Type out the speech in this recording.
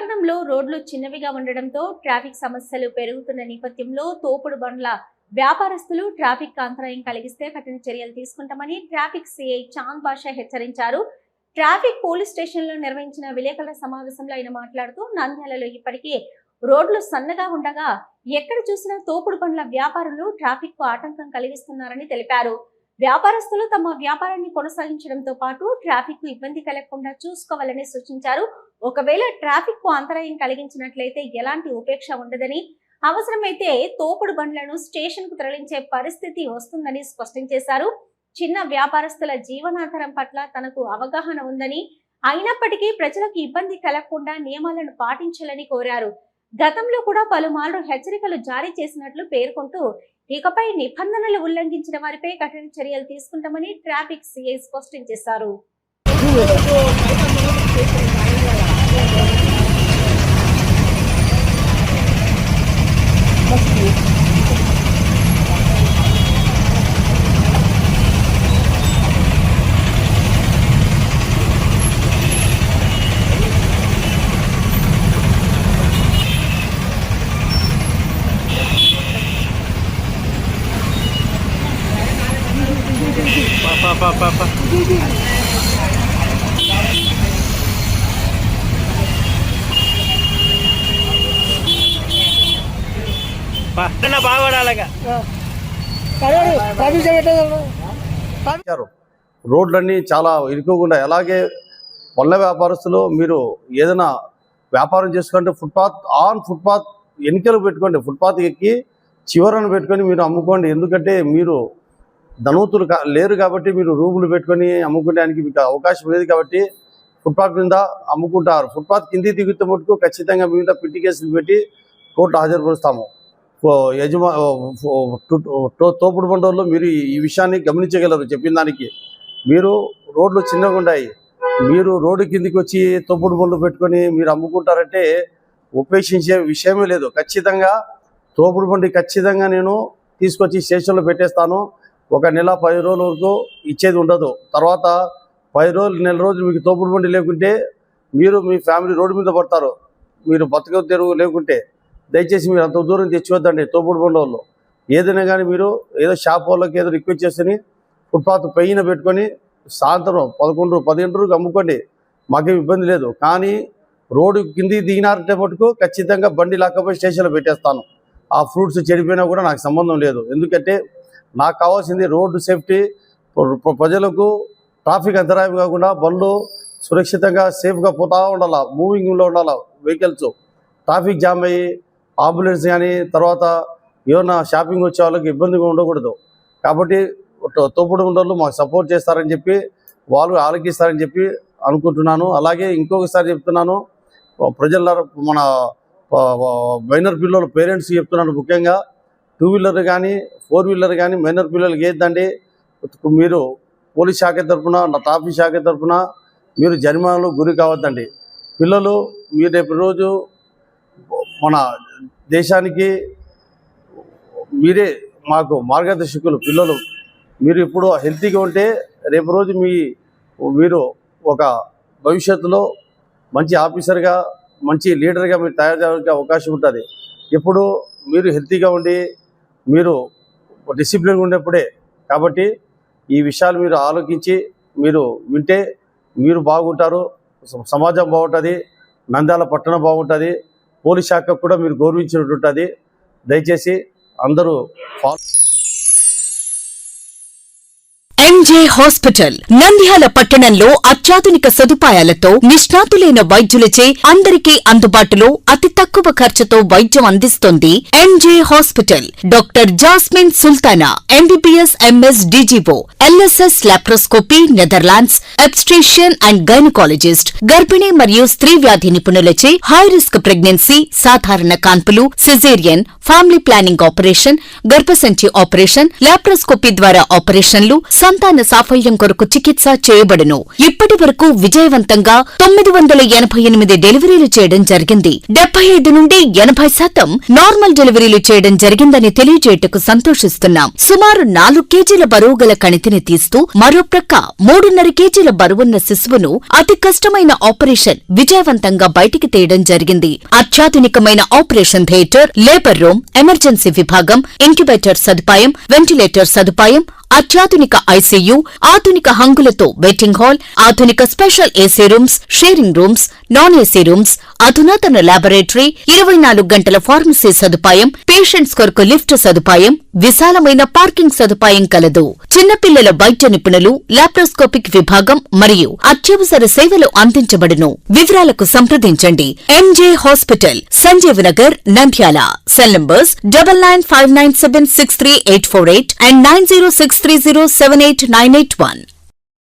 పట్టణంలో రోడ్లు చిన్నవిగా ఉండడంతో ట్రాఫిక్ సమస్యలు పెరుగుతున్న నేపథ్యంలో తోపుడు బండ్ల వ్యాపారస్తులు ట్రాఫిక్ అంతరాయం కలిగిస్తే కఠిన చర్యలు తీసుకుంటామని ట్రాఫిక్ సిఐ చాంద్ బాషా హెచ్చరించారు. ట్రాఫిక్ పోలీస్ స్టేషన్లో నిర్వహించిన విలేకరుల సమావేశంలో ఆయన మాట్లాడుతూ నంద్యాలలో ఇప్పటికే రోడ్లు సన్నగా ఉండగా ఎక్కడ చూసినా తోపుడు బండ్ల వ్యాపారులు ట్రాఫిక్ కు ఆటంకం కలిగిస్తున్నారని తెలిపారు. వ్యాపారస్తులు తమ వ్యాపారాన్ని కొనసాగించడంతో పాటు ట్రాఫిక్ కు ఇబ్బంది కలగకుండా చూసుకోవాలని సూచించారు. ఒకవేళ ట్రాఫిక్ కు అంతరాయం కలిగించినట్లయితే ఎలాంటి ఉపేక్ష ఉండదని, అవసరమైతే తోపుడు బండ్లను స్టేషన్ కు తరలించే పరిస్థితి వస్తుందని స్పష్టం చేశారు. చిన్న వ్యాపారస్తుల జీవనాధారం పట్ల తనకు అవగాహన ఉందని, అయినప్పటికీ ప్రజలకు ఇబ్బంది కలగకుండా నియమాలను పాటించాలని కోరారు. గతంలో కూడా పలుమార్లు హెచ్చరికలు జారీ చేసినట్లు పేర్కొంటూ ఇకపై నిబంధనలు ఉల్లంఘించిన వారిపై కఠిన చర్యలు తీసుకుంటామని ట్రాఫిక్ సిఐ స్పష్టం చేశారు. రోడ్లన్నీ చాలా ఇరుకోకుండా, అలాగే పళ్ళ వ్యాపారస్తులు మీరు ఏదైనా వ్యాపారం చేసుకుంటే ఫుట్పాత్ ఎన్నికలు పెట్టుకోండి, ఫుట్పాత్ ఎక్కి చివరను పెట్టుకొని మీరు అమ్ముకోండి. ఎందుకంటే మీరు ధనవంతులు లేరు కాబట్టి మీరు రూములు పెట్టుకొని అమ్ముకోవడానికి మీకు అవకాశం లేదు కాబట్టి ఫుట్పాత్ మీద అమ్ముకుంటారు. ఫుట్పాత్ కింది దిగుతే మటుకు ఖచ్చితంగా మీద పిట్టి కేసులు పెట్టి కోర్టు హాజరుపరుస్తాము. తోపుడు బండోళ్ళు మీరు ఈ విషయాన్ని గమనించగలరు. చెప్పిన దానికి మీరు రోడ్లు చిన్నగా ఉన్నాయి, మీరు రోడ్డు కిందికి వచ్చి తోపుడు బండ్లు పెట్టుకొని మీరు అమ్ముకుంటారంటే ఉపేక్షించే విషయమే లేదు. ఖచ్చితంగా తోపుడు బండి ఖచ్చితంగా నేను తీసుకొచ్చి స్టేషన్లో పెట్టేస్తాను. ఒక నెల 10 రోజుల వరకు ఇచ్చేది ఉండదు. తర్వాత 10 రోజులు నెల రోజులు మీకు తోపుడు బండి లేకుంటే మీరు మీ ఫ్యామిలీ రోడ్డు మీద పడతారు. మీరు బతక తెరువు లేకుంటే దయచేసి మీరు అంత దూరం తెచ్చివద్దండి. తోపుడు బండి వాళ్ళు ఏదైనా కానీ మీరు ఏదో షాప్ వాళ్ళకి ఏదో రిక్వెస్ట్ చేసుకుని ఫుట్పాత్ పైన పెట్టుకొని సాయంత్రం 11-15 అమ్ముకోండి, మాకేం ఇబ్బంది లేదు. కానీ రోడ్డు కింది దిగినారంటే మటుకు ఖచ్చితంగా బండి లాక్కపోయి స్టేషన్లో పెట్టేస్తాను. ఆ ఫ్రూట్స్ చెడిపోయినా కూడా నాకు సంబంధం లేదు. ఎందుకంటే నాకు కావాల్సింది రోడ్డు సేఫ్టీ, ప్రజలకు ట్రాఫిక్ అంతరాయం కాకుండా బండ్లు సురక్షితంగా సేఫ్గా పోతూ ఉండాలి, మూవింగ్లో ఉండాలి వెహికల్స్. ట్రాఫిక్ జామ్ అయ్యి అంబులెన్స్ కానీ తర్వాత ఏమన్నా షాపింగ్ వచ్చే వాళ్ళకి ఇబ్బందిగా ఉండకూడదు. కాబట్టి తోపుడు బండ్లు మాకు సపోర్ట్ చేస్తారని చెప్పి వాళ్ళు ఆలకిస్తారని చెప్పి అనుకుంటున్నాను. అలాగే ఇంకొకసారి చెప్తున్నాను, ప్రజల మన మైనర్ పిల్లలు పేరెంట్స్ చెప్తున్నాను, ముఖ్యంగా 2 వీలర్ కానీ 4 వీలర్ కానీ మైనర్ పిల్లలకి ఏదండి మీరు పోలీస్ శాఖ తరఫున ట్రాఫిక్ శాఖ తరఫున మీరు జరిమానాలు గురి కావద్దండి. పిల్లలు మీరు రేపు రోజు మన దేశానికి మీరే మాకు మార్గదర్శకులు. పిల్లలు మీరు ఇప్పుడు హెల్తీగా ఉంటే రేపు రోజు మీరు ఒక భవిష్యత్తులో మంచి ఆఫీసర్గా మంచి లీడర్గా మీరు తయారు చేయడానికి అవకాశం ఉంటుంది. ఎప్పుడు మీరు హెల్తీగా ఉండి మీరు డిసిప్లిన్గా ఉండేప్పుడే. కాబట్టి ఈ విషయాలు మీరు ఆలోచించి మీరు వింటే మీరు బాగుంటారు, సమాజం బాగుంటుంది, నంద్యాల పట్టణం బాగుంటుంది, పోలీస్ శాఖకు కూడా మీరు గౌరవించినట్టు ఉంటుంది. దయచేసి అందరూ ఎంజే హాస్పిటల్ నంద్యాల పట్టణంలో అత్యాధునిక సదుపాయాలతో నిష్ణాతులైన వైద్యులచే అందరికీ అందుబాటులో అతి తక్కువ ఖర్చుతో వైద్యం అందిస్తోంది MJ hospital. Doctor Jasmine Sultana MBBS MS DGO LSS laparoscopy Netherlands obstetrician and gynaecologist. గర్భిణీ మరియు స్త్రీ వ్యాధి నిపుణులచే హై రిస్క్ ప్రెగ్నెన్సీ, సాధారణ కాన్పులు, సిజేరియన్, ఫ్యామిలీ ప్లానింగ్ ఆపరేషన్, గర్భసంచి ఆపరేషన్, లాప్రోస్కోపీ ద్వారా ఆపరేషన్లు, సంతాన సాఫల్యం కొరకు చికిత్స చేయబడును. ఇప్పటి వరకు విజయవంతంగా 988 డెలివరీలు చేయడం జరిగింది. 75 నుండి 80% నార్మల్ డెలివరీలు చేయడం జరిగిందని తెలియజేయటకు సంతోషిస్తున్నాం. సుమారు 4 కేజీల బరువు గల కణితిని తీస్తూ మరో ప్రక్క 3.5 కేజీల బరువున్న శిశువును అతి కష్టమైన ఆపరేషన్ విజయవంతంగా బయటికి తీయడం జరిగింది. అత్యాధునికమైన operation theatre, labour room, emergency విభాగం, ఇంక్యుబేటర్ సదుపాయం, వెంటిలేటర్ సదుపాయం, అత్యాధునిక ఐసీయూ, ఆధునిక హంగులతో వెయిటింగ్ హాల్, ఆధునిక special AC rooms, sharing rooms, non AC rooms, అధునాతన ల్యాబొరేటరీ, 24 గంటల ఫార్మసీ సదుపాయం, పేషెంట్స్ కొరకు లిఫ్ట్ సదుపాయం, విశాలమైన పార్కింగ్ సదుపాయం కలదు. చిన్నపిల్లల వైద్య నిపుణులు, లాప్రోస్కోపిక్ విభాగం మరియు అత్యవసర సేవలు అందించబడును. వివరాలకు సంప్రదించండి. MJ hospital, Sanjeev Nagar, Nandyal. Cell numbers 9959763848 and 9063078981.